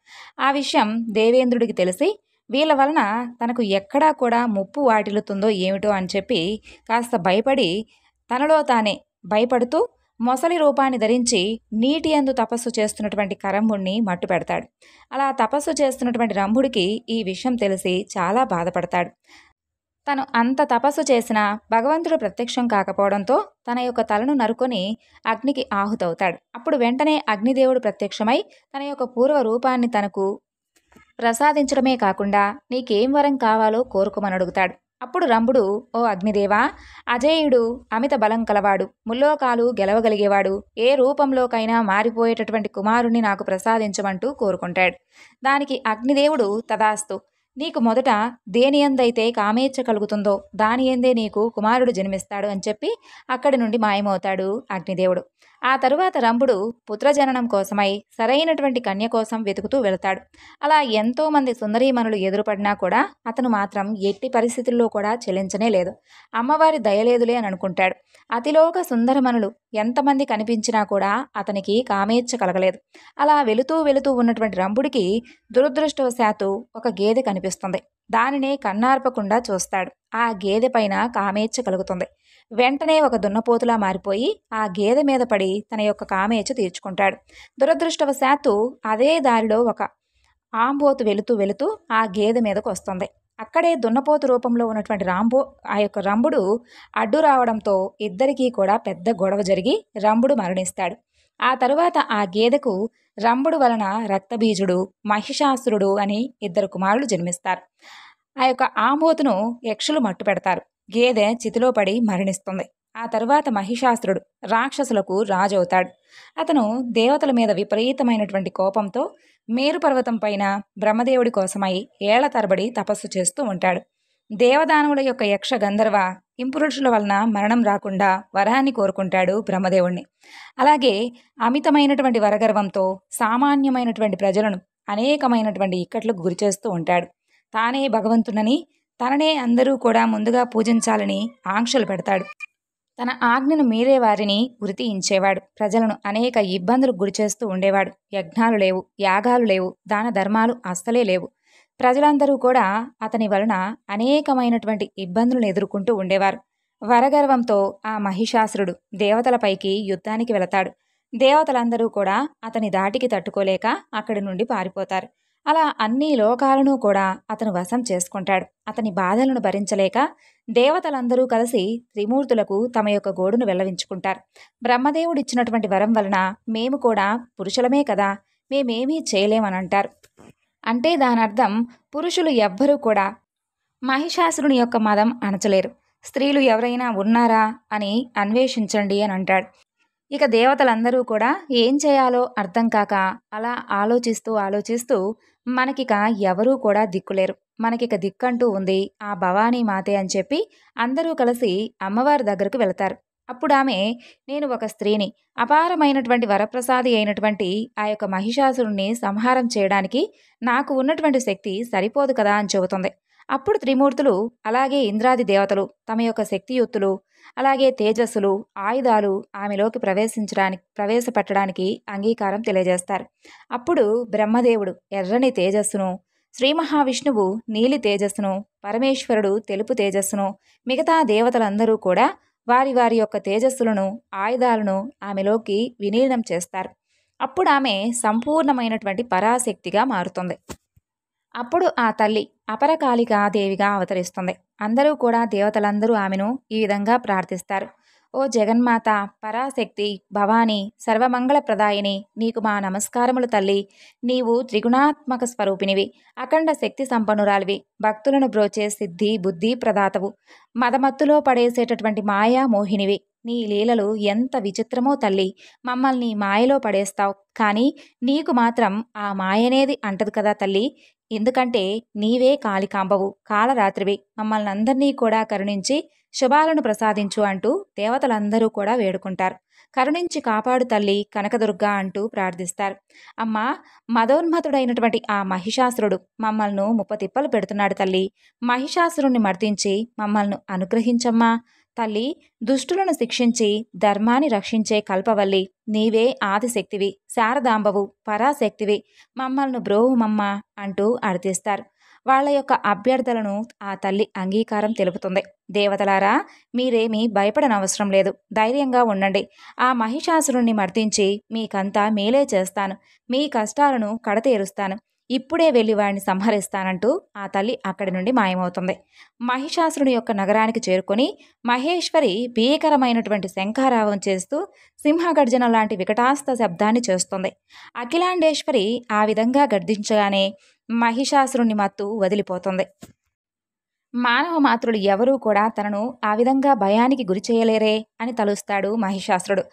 ఆ విషయం దేవేంద్రుడికి తెలిసి వీళ్ళ వలన తనకు ఎక్కడా కూడా ముప్పు వాటిల్లుతుందో ఏమిటో అని చెప్పి కాస్త భయపడి తనలో తానే భయపడుతూ మొసలి రూపాన్ని ధరించి నీటి యందు తపస్సు చేస్తున్నటువంటి కరంభుణ్ణి మట్టు పెడతాడు. అలా తపస్సు చేస్తున్నటువంటి రంభుడికి ఈ విషయం తెలిసి చాలా బాధపడతాడు. తను అంత తపస్సు చేసినా భగవంతుడు ప్రత్యక్షం కాకపోవడంతో తన యొక్క తలను నరుకొని అగ్నికి ఆహుతవుతాడు. అప్పుడు వెంటనే అగ్నిదేవుడు ప్రత్యక్షమై తన యొక్క పూర్వ రూపాన్ని తనకు ప్రసాదించడమే కాకుండా నీకేం వరం కావాలో కోరుకోమని అడుగుతాడు. అప్పుడు రంభుడు, ఓ అగ్నిదేవా, అజేయుడు, అమిత బలం కలవాడు, ముల్లోకాలు గెలవగలిగేవాడు, ఏ రూపంలోకైనా మారిపోయేటటువంటి కుమారుణ్ణి నాకు ప్రసాదించమంటూ కోరుకుంటాడు. దానికి అగ్నిదేవుడు, తదాస్తు, నీకు మొదట దేని యందైతే కామేచ్ఛ కలుగుతుందో దాని యందే నీకు కుమారుడు జన్మిస్తాడు అని చెప్పి అక్కడి నుండి మాయమవుతాడు అగ్నిదేవుడు. ఆ తరువాత రంభుడు పుత్రజననం కోసమై సరైనటువంటి కన్య కోసం వెతుకుతూ వెళతాడు. అలా ఎంతోమంది సుందరీమణులు ఎదురుపడినా కూడా అతను మాత్రం ఎట్టి పరిస్థితుల్లో కూడా చెల్లించనే లేదు. అమ్మవారి దయలేదులే అని అనుకుంటాడు. అతిలోక సుందరమణులు ఎంతమంది కనిపించినా కూడా అతనికి కామేచ్ఛ కలగలేదు. అలా వెళుతూ వెళుతూ ఉన్నటువంటి రంభుడికి దురదృష్టవశాత్తు ఒక గేదె కనిపిస్తుంది. దానినే కన్నార్పకుండా చూస్తాడు. ఆ గేదె పైన కామేచ్ఛ కలుగుతుంది. వెంటనే ఒక దున్నపోతులా మారిపోయి ఆ గేదె మీద పడి తన యొక్క కామేచ్ఛ తీర్చుకుంటాడు. దురదృష్టవశాత్తు అదే దారిలో ఒక ఆంబోతు వెళుతూ వెళుతూ ఆ గేదె మీదకు వస్తుంది. అక్కడే దున్నపోతు రూపంలో ఉన్నటువంటి ఆ యొక్క రంభుడు అడ్డు రావడంతో ఇద్దరికీ కూడా పెద్ద గొడవ జరిగి రంభుడు మరణిస్తాడు. ఆ తరువాత ఆ గేదెకు రంభుడు వలన రక్తబీజుడు, మహిషాసురుడు అని ఇద్దరు కుమారులు జన్మిస్తారు. ఆ యొక్క ఆంబోతును యక్షులు మట్టు పెడతారు. గేదె చితిలో పడి మరణిస్తుంది. ఆ తరువాత మహిషాసురుడు రాక్షసులకు రాజవుతాడు. అతను దేవతల మీద విపరీతమైనటువంటి కోపంతో మేరు పర్వతం పైన బ్రహ్మదేవుడి కోసమై ఏళ్ల తరబడి తపస్సు చేస్తూ ఉంటాడు. దేవదానవుల యొక్క యక్ష గంధర్వ ఇంపురుషుల వలన మరణం రాకుండా వరాన్ని కోరుకుంటాడు బ్రహ్మదేవుణ్ణి. అలాగే అమితమైనటువంటి వరగర్వంతో సామాన్యమైనటువంటి ప్రజలను అనేకమైనటువంటి ఇక్కట్లకు గురి చేస్తూ ఉంటాడు. తానే భగవంతునని, తననే అందరూ కూడా ముందుగా పూజించాలని ఆంక్షలు పెడతాడు. తన ఆజ్ఞను మీరే వారిని ఉరితీయించేవాడు. ప్రజలను అనేక ఇబ్బందులకు గురిచేస్తూ ఉండేవాడు. యజ్ఞాలు లేవు, యాగాలు లేవు, దాన ధర్మాలు అస్సలే లేవు. ప్రజలందరూ కూడా అతని వలన అనేకమైనటువంటి ఇబ్బందులను ఎదుర్కొంటూ ఉండేవారు. వరగర్వంతో ఆ మహిషాసురుడు దేవతలపైకి యుద్ధానికి వెళతాడు. దేవతలందరూ కూడా అతని దాటికి తట్టుకోలేక అక్కడి నుండి పారిపోతారు. అలా అన్ని లోకాలను కూడా అతను వశం చేసుకుంటాడు. అతని బాధలను భరించలేక దేవతలందరూ కలిసి త్రిమూర్తులకు తమ యొక్క గోడును వెల్లవించుకుంటారు. బ్రహ్మదేవుడిచ్చినటువంటి వరం వలన మేము కూడా పురుషులమే కదా, మేమేమీ చేయలేమని అంటారు. అంటే దానర్థం పురుషులు ఎవ్వరూ కూడా మహిషాసురుని యొక్క మదం అణచలేరు. స్త్రీలు ఎవరైనా ఉన్నారా అని అన్వేషించండి అని అంటాడు. ఇక దేవతలందరూ కూడా ఏం చేయాలో అర్థం కాక అలా ఆలోచిస్తూ మనకిక ఎవరూ కూడా దిక్కులేరు, మనకిక దిక్కంటూ ఉంది ఆ భవానీ మాతే అని చెప్పి అందరూ కలిసి అమ్మవారి దగ్గరకు వెళతారు. అప్పుడు ఆమె, నేను ఒక స్త్రీని, అపారమైనటువంటి వరప్రసాది అయినటువంటి ఆ యొక్క మహిషాసురుణ్ణి సంహారం చేయడానికి నాకు ఉన్నటువంటి శక్తి సరిపోదు కదా అని చెబుతుంది. అప్పుడు త్రిమూర్తులు అలాగే ఇంద్రాది దేవతలు తమ యొక్క శక్తియుక్తులు అలాగే తేజస్సులు ఆయుధాలు ఆమెలోకి ప్రవేశపెట్టడానికి అంగీకారం తెలియజేస్తారు. అప్పుడు బ్రహ్మదేవుడు ఎర్రని తేజస్సును, శ్రీ మహావిష్ణువు నీలి తేజస్సును, పరమేశ్వరుడు తెలుపు తేజస్సును, మిగతా దేవతలందరూ కూడా వారి వారి యొక్క తేజస్సులను ఆయుధాలను ఆమెలోకి విలీనం చేస్తారు. అప్పుడు ఆమె సంపూర్ణమైనటువంటి పరాశక్తిగా మారుతుంది. అప్పుడు ఆ తల్లి అపరకాళికాదేవిగా అవతరిస్తుంది. అందరూ కూడా దేవతలందరూ ఆమెను ఈ విధంగా ప్రార్థిస్తారు. ఓ జగన్మాత, పరాశక్తి, భవానీ, సర్వమంగళప్రదాయిని, నీకు మా నమస్కారములు తల్లి. నీవు త్రిగుణాత్మక స్వరూపినివి, అఖండ శక్తి సంపన్నురాలివి, భక్తులను బ్రోచే సిద్ధి బుద్ధి ప్రదాతవు, మదమత్తులో పడేసేటటువంటి మాయా మోహినివి. నీ లీలలు ఎంత విచిత్రమో తల్లి, మమ్మల్ని మాయలో పడేస్తావు, కానీ నీకు మాత్రం ఆ మాయనేది అంటదు కదా తల్లి. ఎందుకంటే నీవే కాళికాంబవు, కాళరాత్రివి, మమ్మల్ని అందరినీ కూడా కరుణించి శుభాలను ప్రసాదించు అంటూ దేవతలందరూ కూడా వేడుకుంటారు. కరుణించి కాపాడు తల్లి కనకదుర్గా అంటూ ప్రార్థిస్తారు. అమ్మా, మదోన్మతుడైనటువంటి ఆ మహిషాసురుడు మమ్మల్ని ముప్పతిప్పలు పెడుతున్నాడు తల్లి. మహిషాసురుణ్ణి మర్దించి మమ్మల్ని అనుగ్రహించమ్మా తల్లి. దుష్టులను శిక్షించి ధర్మాన్ని రక్షించే కల్పవల్లి, నీవే ఆదిశక్తివి, శారదాంబవు, పరాశక్తివి, మమ్మల్ని బ్రోహుమమ్మ అంటూ అర్థిస్తారు. వాళ్ళ యొక్క అభ్యర్థనలను ఆ తల్లి అంగీకారం తెలుపుతుంది. దేవతలారా, మీరేమీ భయపడనవసరం లేదు, ధైర్యంగా ఉండండి. ఆ మహిషాసురుణ్ణి మర్దించి మీకంతా మేలే చేస్తాను, మీ కష్టాలను కడతేరుస్తాను. ఇప్పుడే వెళ్ళి వాడిని సంహరిస్తానంటూ ఆ తల్లి అక్కడి నుండి మాయమవుతుంది. మహిషాసురుని యొక్క నగరానికి చేరుకొని మహేశ్వరి భీకరమైనటువంటి శంఖారావం చేస్తూ సింహగర్జన లాంటి వికటాస్త శబ్దాన్ని చేస్తుంది. అఖిలాండేశ్వరి ఆ విధంగా గర్జించగానే మహిషాసురుని మత్తు వదిలిపోతుంది. మానవ మాతృలు ఎవరూ కూడా తనను ఆ విధంగా భయానికి గురి చేయలేరే అని తలుస్తాడు మహిషాసురుడు.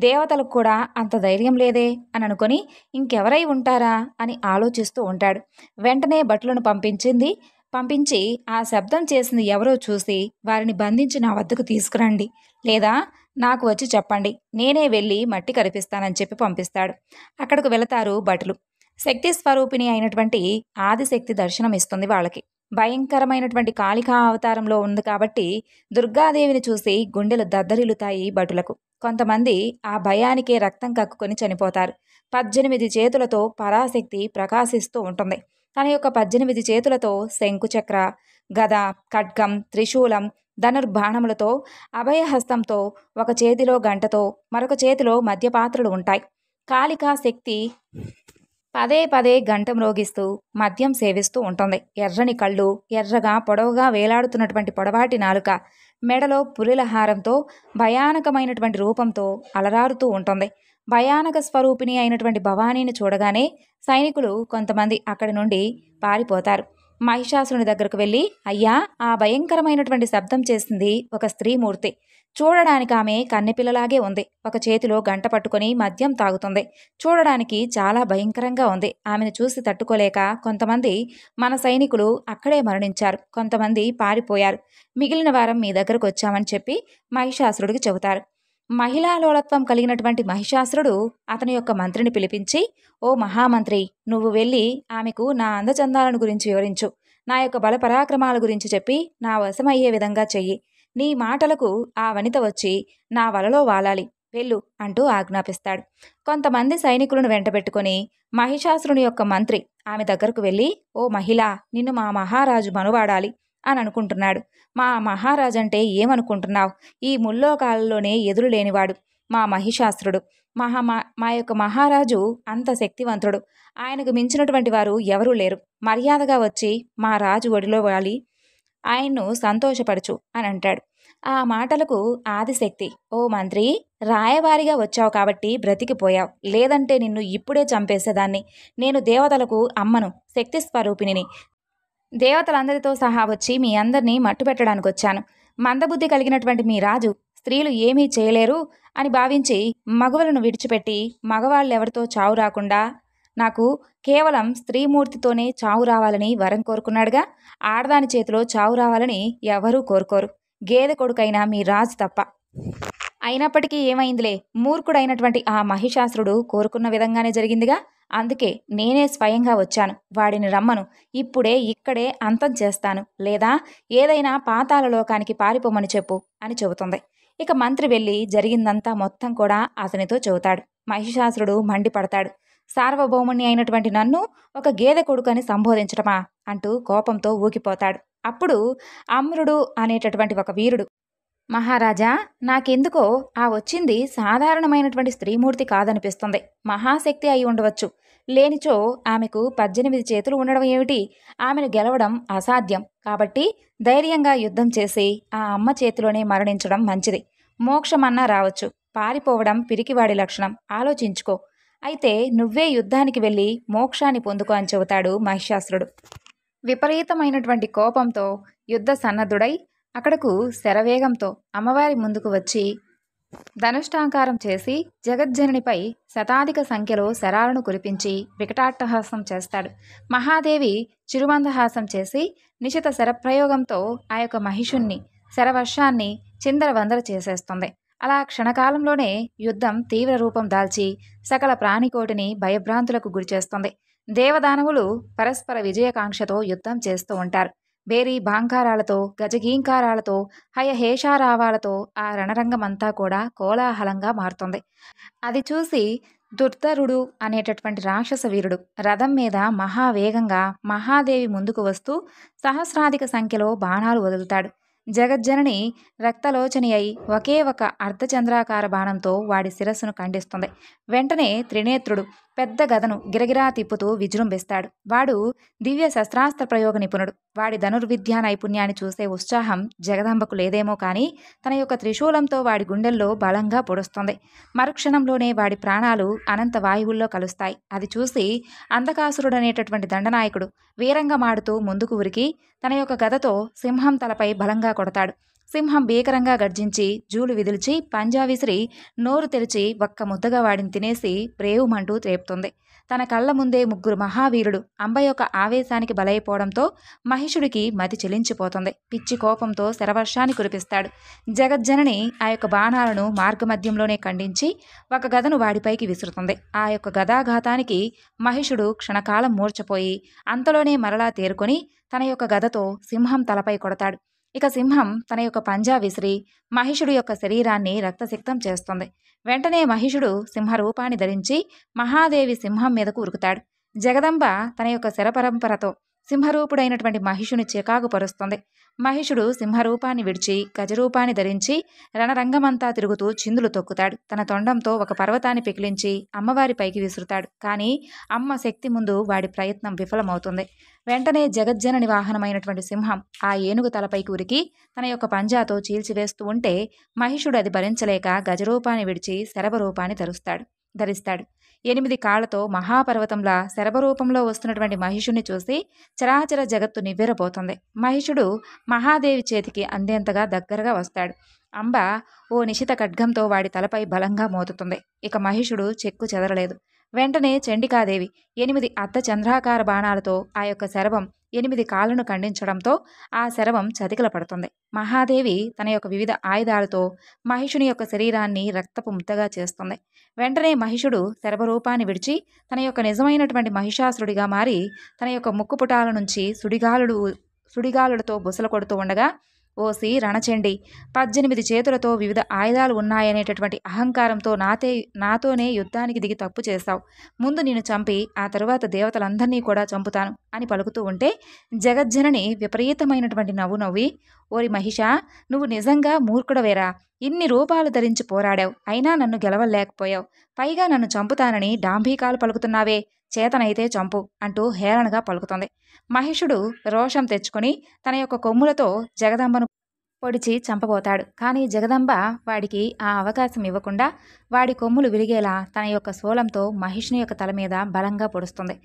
దేవతలకు కూడా అంత ధైర్యం లేదే అని అనుకొని ఇంకెవరై ఉంటారా అని ఆలోచిస్తూ ఉంటాడు. వెంటనే భటులను పంపించి ఆ శబ్దం చేసింది ఎవరో చూసి వారిని బంధించి నా వద్దకు తీసుకురండి, లేదా నాకు వచ్చి చెప్పండి, నేనే వెళ్ళి మట్టి కరిపిస్తానని చెప్పి పంపిస్తాడు. అక్కడికి వెళతారు భటులు. శక్తి స్వరూపిణి అయినటువంటి ఆదిశక్తి దర్శనమిస్తుంది వాళ్ళకి. భయంకరమైనటువంటి కాళికా అవతారంలో ఉంది కాబట్టి దుర్గాదేవిని చూసి గుండెలు దద్దరిల్లుతాయి భటులకు. కొంతమంది ఆ భయానికే రక్తం కక్కుకొని చనిపోతారు. 18 చేతులతో పరాశక్తి ప్రకాశిస్తూ ఉంటుంది. తన యొక్క 18 చేతులతో శంకుచక్ర, గద, ఖడ్గం, త్రిశూలం, ధనుర్బాణములతో, అభయహస్తంతో, ఒక చేతిలో గంటతో, మరొక చేతిలో మద్యపాత్రలు ఉంటాయి. కాళికా శక్తి పదే పదే గంట మ్రోగిస్తూ మద్యం సేవిస్తూ ఉంటుంది. ఎర్రని కళ్ళు, ఎర్రగా పొడవుగా వేలాడుతున్నటువంటి పొడవాటి నాలుక, మెడలో పులిల హారంతో భయానకమైనటువంటి రూపంతో అలరారుతూ ఉంటుంది. భయానక స్వరూపిణి అయినటువంటి భవానీని చూడగానే సైనికులు కొంతమంది అక్కడి నుండి పారిపోతారు. మహిషాసురుని దగ్గరకు వెళ్ళి, అయ్యా, ఆ భయంకరమైనటువంటి శబ్దం చేసింది ఒక స్త్రీమూర్తి. చూడడానికి ఆమె కన్నెపిల్లలాగే ఉంది. ఒక చేతిలో గంట పట్టుకొని మద్యం తాగుతుంది. చూడడానికి చాలా భయంకరంగా ఉంది. ఆమెను చూసి తట్టుకోలేక కొంతమంది మన సైనికులు అక్కడే మరణించారు, కొంతమంది పారిపోయారు. మిగిలిన వారం మీ దగ్గరకు వచ్చామని చెప్పి మహిషాసురుడికి చెబుతారు. మహిళాలోలత్వం కలిగినటువంటి మహిషాసురుడు అతని యొక్క మంత్రిని పిలిపించి, ఓ మహామంత్రి, నువ్వు వెళ్ళి ఆమెకు నా అందచందాలను గురించి వివరించు. నా యొక్క బలపరాక్రమాల గురించి చెప్పి నా వశమయ్యే విధంగా చెయ్యి. నీ మాటలకు ఆ వనిత వచ్చి నా వలలో వాలాలి, వెళ్ళు అంటూ ఆజ్ఞాపిస్తాడు. కొంతమంది సైనికులను వెంటబెట్టుకొని మహిషాసురుని యొక్క మంత్రి ఆమె దగ్గరకు వెళ్ళి, ఓ మహిళ, నిన్ను మా మహారాజు మనువాడాలి అని అనుకుంటున్నాడు. మా మహారాజంటే ఏమనుకుంటున్నావు? ఈ ముల్లోకాలలోనే ఎదురు లేనివాడు మా మహిషాసురుడు. మా యొక్క మహారాజు అంత శక్తివంతుడు. ఆయనకు మించినటువంటి వారు ఎవరూ లేరు. మర్యాదగా వచ్చి మా రాజు ఒడిలో వాలి ఆయన్ను సంతోషపరచు అని అంటాడు. ఆ మాటలకు ఆదిశక్తి, ఓ మంత్రి, రాయవారిగా వచ్చావు కాబట్టి బ్రతికిపోయావు, లేదంటే నిన్ను ఇప్పుడే చంపేసేదాన్ని. నేను దేవతలకు అమ్మను, శక్తి స్వరూపిణిని. దేవతలందరితో సహా వచ్చి మీ అందరినీ మట్టుపెట్టడానికి వచ్చాను. మందబుద్ధి కలిగినటువంటి మీ రాజు స్త్రీలు ఏమీ చేయలేరు అని భావించి మగవలను విడిచిపెట్టి మగవాళ్ళెవరితో చావు రాకుండా నాకు కేవలం స్త్రీమూర్తితోనే చావు రావాలని వరం కోరుకున్నాడుగా. ఆడదాని చేతిలో చావు రావాలని ఎవరూ కోరుకోరు, గేదె కొడుకైనా మీ రాజు తప్ప. అయినప్పటికీ ఏమైందిలే, మూర్ఖుడైనటువంటి ఆ మహిషాసురుడు కోరుకున్న విధంగానే జరిగిందిగా. అందుకే నేనే స్వయంగా వచ్చాను. వాడిని రమ్మను, ఇప్పుడే ఇక్కడే అంతం చేస్తాను, లేదా ఏదైనా పాతాళ లోకానికి పారిపోమని చెప్పు అని చెబుతుంది. ఇక మంత్రి వెళ్ళి జరిగిందంతా మొత్తం కూడా అతనితో చెబుతాడు. మహిషాసురుడు మండిపడతాడు. సార్వభౌముని అయినటువంటి నన్ను ఒక గేదె కొడుకని సంబోధించటమా అంటూ కోపంతో ఊగిపోతాడు. అప్పుడు అమ్రుడు అనేటటువంటి ఒక వీరుడు, మహారాజా, నాకెందుకో ఆ వచ్చింది సాధారణమైనటువంటి స్త్రీమూర్తి కాదనిపిస్తుంది. మహాశక్తి అయి ఉండవచ్చు. లేనిచో ఆమెకు 18 చేతులు ఉండడం ఏమిటి? ఆమెను గెలవడం అసాధ్యం. కాబట్టి ధైర్యంగా యుద్ధం చేసి ఆ అమ్మ చేతిలోనే మరణించడం మంచిది. మోక్షమన్నా రావచ్చు, పారిపోవడం పిరికివాడి లక్షణం. ఆలోచించుకో. అయితే నువ్వే యుద్ధానికి వెళ్ళి మోక్షాన్ని పొందుకో అని చెబుతాడు మహిషాసురుడు. విపరీతమైనటువంటి కోపంతో యుద్ధ సన్నద్ధుడై అక్కడకు శరవేగంతో అమ్మవారి ముందుకు వచ్చి ధనుష్టాకారం చేసి జగజ్జననిపై శతాధిక సంఖ్యలో శరాలను కురిపించి వికటాట్టహాసం చేస్తాడు. మహాదేవి చిరుమందహాసం చేసి నిశిత శరప్రయోగంతో ఆ యొక్క మహిషుణ్ణి, శరవర్షాన్ని చిందరవందర చేసేస్తుంది. అలా క్షణకాలంలోనే యుద్ధం తీవ్ర రూపం దాల్చి సకల ప్రాణికోటిని భయభ్రాంతులకు గురిచేస్తుంది. దేవదానవులు పరస్పర విజయకాంక్షతో యుద్ధం చేస్తూ ఉంటారు. బేరీ బాంకారాలతో, గజగీంకారాలతో, హయహేషారావాలతో ఆ రణరంగమంతా కూడా కోలాహలంగా మారుతుంది. అది చూసి దుర్ధరుడు అనేటటువంటి రాక్షస వీరుడు రథం మీద మహావేగంగా మహాదేవి ముందుకు వస్తూ సహస్రాధిక సంఖ్యలో బాణాలు వదులుతాడు. జగజ్జనని రక్తలోచని అయి ఒకే ఒక అర్ధచంద్రాకార బాణంతో వాడి శిరస్సును ఖండిస్తుంది. వెంటనే త్రినేత్రుడు పెద్ద గదను గిరగిరా తిప్పుతూ విజృంభిస్తాడు. వాడు దివ్య శస్త్రాస్త్ర ప్రయోగ నిపుణుడు. వాడి ధనుర్విద్యా నైపుణ్యాన్ని చూసే ఉత్సాహం జగదంబకు లేదేమో కానీ తన యొక్క త్రిశూలంతో వాడి గుండెల్లో బలంగా పొడుస్తుంది. మరుక్షణంలోనే వాడి ప్రాణాలు అనంత వాయువుల్లో కలుస్తాయి. అది చూసి అంధకాసురుడనేటటువంటి దండనాయకుడు వీరంగా మాడుతూ ముందుకు ఉరికి తన యొక్క గదతో సింహం తలపై బలంగా కొడతాడు. సింహం భీకరంగా గర్జించి జూలు విదిల్చి పంజా విసిరి నోరు తెరిచి ఒక్క ముద్దగా వాడిని తినేసి ప్రేవుమంటూ త్రేపుతుంది. తన కళ్ళ ముందే ముగ్గురు మహావీరుడు అంబ యొక్క ఆవేశానికి బలైపోవడంతో మహిషుడికి మతి చెలించిపోతుంది. పిచ్చి కోపంతో శరవర్షాన్ని కురిపిస్తాడు. జగజ్జనని ఆ యొక్క బాణాలను మార్గమధ్యంలోనే ఖండించి ఒక గదను వాడిపైకి విసురుతుంది. ఆ యొక్క గదాఘాతానికి మహిషుడు క్షణకాలం మూర్చపోయి అంతలోనే మరలా తేరుకొని తన యొక్క గదతో సింహం తలపై కొడతాడు. ఇక సింహం తన యొక్క పంజా విసిరి మహిషుడు యొక్క శరీరాన్ని రక్తసిక్తం చేస్తుంది. వెంటనే మహిషుడు సింహరూపాన్ని ధరించి మహాదేవి సింహం మీదకు ఉరుకుతాడు. జగదంబ తన యొక్క శరపరంపరతో సింహరూపుడైనటువంటి మహిషుని చికాకు పరుస్తుంది. మహిషుడు సింహరూపాన్ని విడిచి గజరూపాన్ని ధరించి రణరంగమంతా తిరుగుతూ చిందులు తొక్కుతాడు. తన తొండంతో ఒక పర్వతాన్ని పెకిలించి అమ్మవారి పైకి విసురుతాడు. కానీ అమ్మ శక్తి ముందు వాడి ప్రయత్నం విఫలమవుతుంది. వెంటనే జగజ్జనని వాహనమైనటువంటి సింహం ఆ ఏనుగు తలపైకి ఉరికి తన యొక్క పంజాతో చీల్చివేస్తూ ఉంటే మహిషుడు అది భరించలేక గజరూపాన్ని విడిచి శరభరూపాన్ని ధరిస్తాడు. 8 కాళ్లతో మహాపర్వతంలా శరభరూపంలో వస్తున్నటువంటి మహిషుని చూసి చరాచర జగత్తు నివ్వెరపోతుంది. మహిషుడు మహాదేవి చేతికి అందేంతగా దగ్గరగా వస్తాడు. అంబ ఓ నిశిత ఖడ్గంతో వాడి తలపై బలంగా మోదుతుంది. ఇక మహిషుడు చెక్కు చెదరలేదు. వెంటనే చండికాదేవి 8 అర్ధచంద్రాకార బాణాలతో ఆ యొక్క శరభం 8 కాళ్లను ఖండించడంతో ఆ శరభం చతికిల పడుతుంది. మహాదేవి తన యొక్క వివిధ ఆయుధాలతో మహిషుని యొక్క శరీరాన్ని రక్తపు ముద్దగా చేస్తుంది. వెంటనే మహిషుడు శరభరూపాన్ని విడిచి తన యొక్క నిజమైనటువంటి మహిషాసురుడిగా మారి తన యొక్క ముక్కుపుటాల నుంచి సుడిగాలులతో బుసలు కొడుతూ ఉండగా, ఓసి రణచండి, 18 చేతులతో వివిధ ఆయుధాలు ఉన్నాయనేటటువంటి అహంకారంతో నాతోనే యుద్ధానికి దిగి తప్పు చేశావు. ముందు నిన్ను చంపి ఆ తరువాత దేవతలందరినీ కూడా చంపుతాను అని పలుకుతూ ఉంటే జగజ్జనని విపరీతమైనటువంటి నవ్వు నవ్వి, ఓరి మహిషా, నువ్వు నిజంగా మూర్ఖుడవేరా, ఇన్ని రూపాలు ధరించి పోరాడావు, అయినా నన్ను గెలవలేకపోయావు, పైగా నన్ను చంపుతానని డాంభీకాలు పలుకుతున్నావే, చేతనైతే చంపు అంటూ హేళనగా పలుకుతుంది. మహిషుడు రోషం తెచ్చుకొని తన యొక్క కొమ్ములతో జగదంబను పొడిచి చంపబోతాడు. కానీ జగదంబ వాడికి ఆ అవకాశం ఇవ్వకుండా వాడి కొమ్ములు విరిగేలా తన యొక్క శూలంతో మహిషుని యొక్క తల మీద బలంగా పొడుస్తుంది.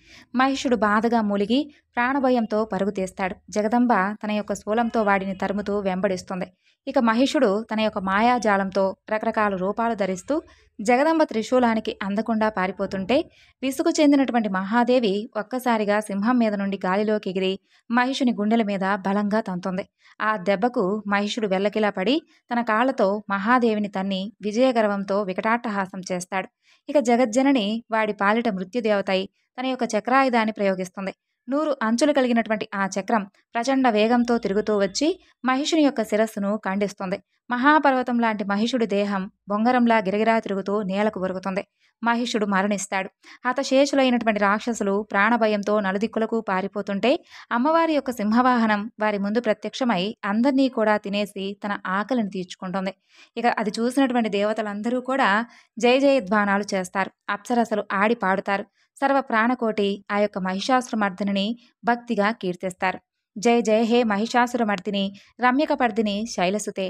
మహిషుడు బాధగా మూలిగి ప్రాణభయంతో పరుగు తీస్తాడు. జగదంబ తన యొక్క శూలంతో వాడిని తరుముతూ వెంబడిస్తుంది. ఇక మహిషుడు తన యొక్క మాయాజాలంతో రకరకాల రూపాలు ధరిస్తూ జగదంబ త్రిశూలానికి అందకుండా పారిపోతుంటే విసుగు చెందినటువంటి మహాదేవి ఒక్కసారిగా సింహం మీద నుండి గాలిలోకి ఎగిరి మహిషుని గుండెల మీద బలంగా తంతుంది. ఆ దెబ్బకు మహిషుడు వెల్లకిలా పడి తన కాళ్లతో మహాదేవిని తన్ని విజయగర్వంతో వికటాట్టహాసం చేస్తాడు. ఇక జగజ్జనని వాడి పాలిట మృత్యుదేవతై తన యొక్క చక్రాయుధాన్ని ప్రయోగిస్తుంది. 100 అంచులు కలిగినటువంటి ఆ చక్రం ప్రచండ వేగంతో తిరుగుతూ వచ్చి మహిషుని యొక్క శిరస్సును ఖండిస్తుంది. మహాపర్వతం లాంటి మహిషుడి దేహం బొంగరంలా గిరగిరా తిరుగుతూ నేలకు ఒరుగుతుంది. మహిషుడు మరణిస్తాడు. హతశేషులైనటువంటి రాక్షసులు ప్రాణభయంతో నలుదిక్కులకు పారిపోతుంటే అమ్మవారి యొక్క సింహవాహనం వారి ముందు ప్రత్యక్షమై అందరినీ కూడా తినేసి తన ఆకలిని తీర్చుకుంటుంది. ఇక అది చూసినటువంటి దేవతలందరూ కూడా జయ జయధ్వానాలు చేస్తారు. అప్సరసలు ఆడి పాడుతారు. సర్వ ప్రాణకోటి ఆ యొక్క మహిషాసురమర్దిని భక్తిగా కీర్తిస్తారు. జయ జయ హే మహిషాసురమర్దిని రమ్యకపర్దిని శైలసుతే.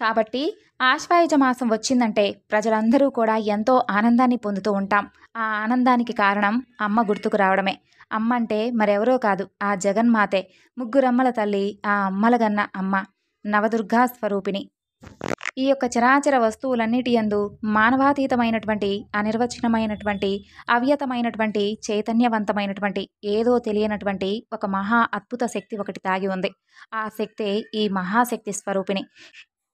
కాబట్టి ఆశ్వాయుజ మాసం వచ్చిందంటే ప్రజలందరూ కూడా ఎంతో ఆనందాన్ని పొందుతూ ఉంటాం. ఆ ఆనందానికి కారణం అమ్మ గుర్తుకు రావడమే. అమ్మ అంటే మరెవరో కాదు, ఆ జగన్మాతే, ముగ్గురమ్మల తల్లి, ఆ అమ్మలగన్న అమ్మ, నవదుర్గా స్వరూపిణి. ఈ యొక్క చరాచర వస్తువులన్నిటి యందు మానవాతీతమైనటువంటి అనిర్వచనమైనటువంటి అవ్యతమైనటువంటి చైతన్యవంతమైనటువంటి ఏదో తెలియనటువంటి ఒక మహా అద్భుత శక్తి ఒకటి దాగి ఉంది. ఆ శక్తే ఈ మహాశక్తి స్వరూపిణి.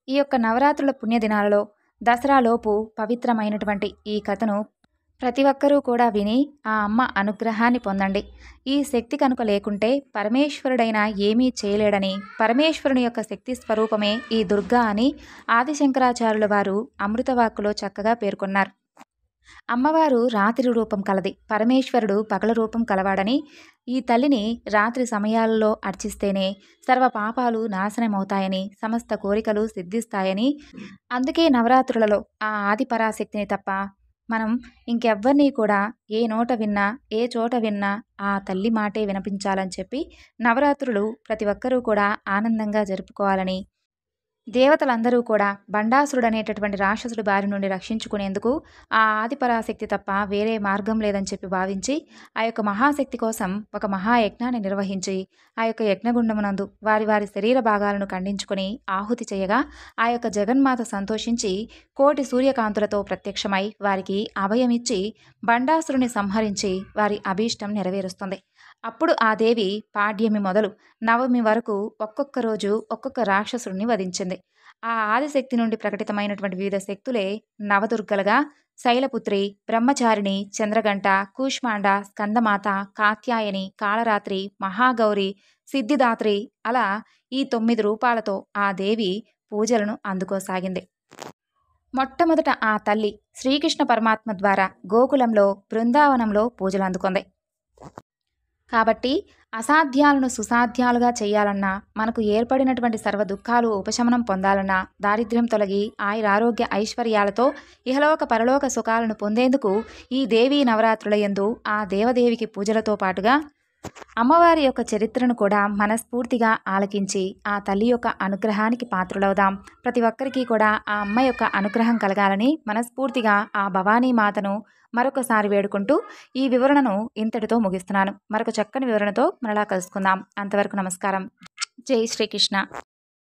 ఈ యొక్క నవరాత్రుల పుణ్యదినాలలో దసరాలోపు పవిత్రమైనటువంటి ఈ కథను ప్రతి ఒక్కరూ కూడా విని ఆ అమ్మ అనుగ్రహాన్ని పొందండి. ఈ శక్తి కనుక లేకుంటే పరమేశ్వరుడైనా ఏమీ చేయలేడని, పరమేశ్వరుని యొక్క శక్తి స్వరూపమే ఈ దుర్గా అని ఆదిశంకరాచార్యుల వారు అమృతవాక్కులో చక్కగా పేర్కొన్నారు. అమ్మవారు రాత్రి రూపం కలది, పరమేశ్వరుడు పగల రూపం కలవాడని, ఈ తల్లిని రాత్రి సమయాల్లో అర్చిస్తేనే సర్వ పాపాలు నాశనమవుతాయని, సమస్త కోరికలు సిద్ధిస్తాయని, అందుకే నవరాత్రులలో ఆ ఆది పరాశక్తిని తప్ప మనం ఇంకెవ్వరినీ కూడా ఏ నోట విన్నా, ఏ చోట విన్నా ఆ తల్లి మాటే వినిపించాలని చెప్పి నవరాత్రులు ప్రతి ఒక్కరూ కూడా ఆనందంగా జరుపుకోవాలని, దేవతలందరూ కూడా బండాసురుడనేటటువంటి రాక్షసుడి బారి నుండి రక్షించుకునేందుకు ఆ ఆదిపరాశక్తి తప్ప వేరే మార్గం లేదని చెప్పి భావించి, ఆ యొక్క మహాశక్తి కోసం ఒక మహాయజ్ఞాన్ని నిర్వహించి, ఆ యొక్క యజ్ఞగుండమునందు వారి వారి శరీర భాగాలను ఖండించుకొని ఆహుతి చేయగా, ఆ యొక్క జగన్మాత సంతోషించి కోటి సూర్యకాంతులతో ప్రత్యక్షమై వారికి అభయమిచ్చి బండాసురుని సంహరించి వారి అభీష్టం నెరవేరుస్తుంది. అప్పుడు ఆ దేవి పాడ్యమి మొదలు నవమి వరకు ఒక్కొక్క రోజు ఒక్కొక్క రాక్షసుడిని వధించింది. ఆ ఆదిశక్తి నుండి ప్రకటితమైనటువంటి వివిధ శక్తులే నవదుర్గలుగా శైలపుత్రి, బ్రహ్మచారిణి, చంద్రగంట, కూష్మాండ, స్కందమాత, కాత్యాయని, కాళరాత్రి, మహాగౌరి, సిద్ధిదాత్రి అలా ఈ 9 రూపాలతో ఆ దేవి పూజలను అందుకోసాగింది. మొట్టమొదట ఆ తల్లి శ్రీకృష్ణ పరమాత్మ ద్వారా గోకులంలో, బృందావనంలో పూజలు అందుకుంది. కాబట్టి అసాధ్యాలను సుసాధ్యాలుగా చేయాలన్నా, మనకు ఏర్పడినటువంటి సర్వ దుఃఖాలు ఉపశమనం పొందాలన్నా, దారిద్ర్యం తొలగి ఆయురారోగ్య ఐశ్వర్యాలతో ఇహలోక పరలోక సుఖాలను పొందేందుకు ఈ దేవీ నవరాత్రుల యందు ఆ దేవదేవికి పూజలతో పాటుగా అమ్మవారి యొక్క చరిత్రను కూడా మనస్ఫూర్తిగా ఆలకించి ఆ తల్లి యొక్క అనుగ్రహానికి పాత్రులవుదాం. ప్రతి ఒక్కరికి కూడా ఆ అమ్మ యొక్క అనుగ్రహం కలగాలని మనస్ఫూర్తిగా ఆ భవానీ మాతను మరొకసారి వేడుకుంటూ ఈ వివరణను ఇంతటితో ముగిస్తున్నాను. మరొక చక్కని వివరణతో మరలా కలుసుకుందాం. అంతవరకు నమస్కారం. జై శ్రీకృష్ణ.